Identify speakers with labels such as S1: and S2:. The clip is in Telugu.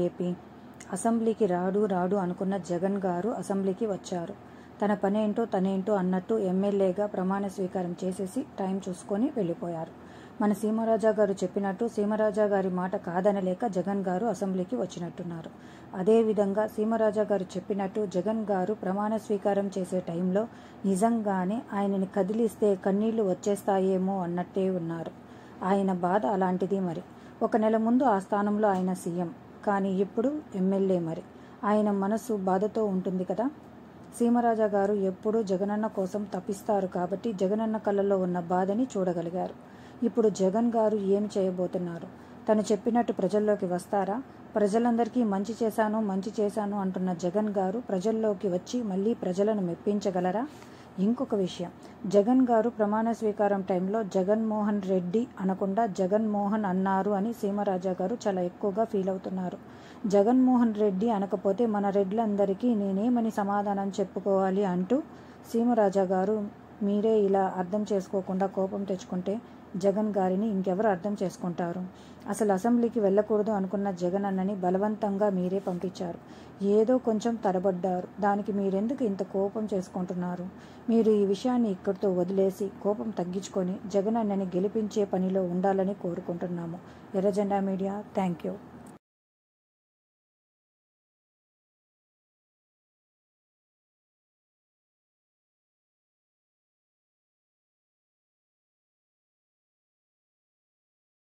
S1: ఏపీ అసెంబ్లీకి రాడు అనుకున్న జగన్ గారు అసెంబ్లీకి వచ్చారు. తన పనేంటో తనేంటో అన్నట్టు ఎమ్మెల్యేగా ప్రమాణ స్వీకారం చేసేసి టైం చూసుకొని వెళ్ళిపోయారు. మన సీమరాజా గారు చెప్పినట్టు సీమరాజా గారి మాట కాదనలేక జగన్ గారు అసెంబ్లీకి వచ్చినట్టున్నారు. అదేవిధంగా సీమరాజా గారు చెప్పినట్టు జగన్ గారు ప్రమాణ స్వీకారం చేసే టైంలో నిజంగానే ఆయనని కదిలిస్తే కన్నీళ్లు వచ్చేస్తాయేమో అన్నట్టే ఉన్నారు. ఆయన బాధ అలాంటిది. మరి 1 నెల ముందు ఆ స్థానంలో ఆయన సీఎం, కానీ ఇప్పుడు ఎమ్మెల్యే. మరి ఆయన మనసు బాధతో ఉంటుంది కదా. సీమరాజా గారు ఎప్పుడూ జగనన్న కోసం తప్పిస్తారు కాబట్టి జగనన్న కళ్ళలో ఉన్న బాధని చూడగలిగారు. ఇప్పుడు జగన్ గారు ఏమి చేయబోతున్నారు? తను చెప్పినట్టు ప్రజల్లోకి వస్తారా? ప్రజలందరికీ మంచి చేశాను అంటున్న జగన్ గారు ప్రజల్లోకి వచ్చి మళ్ళీ ప్రజలను మెప్పించగలరా? ఇంకొక విషయం, జగన్ గారు ప్రమాణ స్వీకారం టైంలో జగన్మోహన్ రెడ్డి అనకుండా జగన్మోహన్ అన్నారు అని సీమరాజా గారు చాలా ఎక్కువగా ఫీల్ అవుతున్నారు. జగన్మోహన్ రెడ్డి అనకపోతే మన రెడ్లందరికీ నేనేమని సమాధానం చెప్పుకోవాలి అంటూ సీమరాజా గారు మీరే ఇలా అర్థం చేసుకోకుండా కోపం తెచ్చుకుంటే జగన్ గారిని ఇంకెవరు అర్థం చేసుకుంటారు? అసలు అసెంబ్లీకి వెళ్ళకూడదు అనుకున్న జగన్ అన్నని బలవంతంగా మీరే పంపించారు. ఏదో కొంచెం తడబడ్డారు, దానికి మీరెందుకు ఇంత కోపం చేసుకుంటున్నారు? మీరు ఈ విషయాన్ని ఇక్కడితో వదిలేసి కోపం తగ్గించుకొని జగన్ అన్నని గెలిపించే పనిలో ఉండాలని కోరుకుంటున్నాము. ఎర్రజెండా మీడియా, థ్యాంక్ యూ.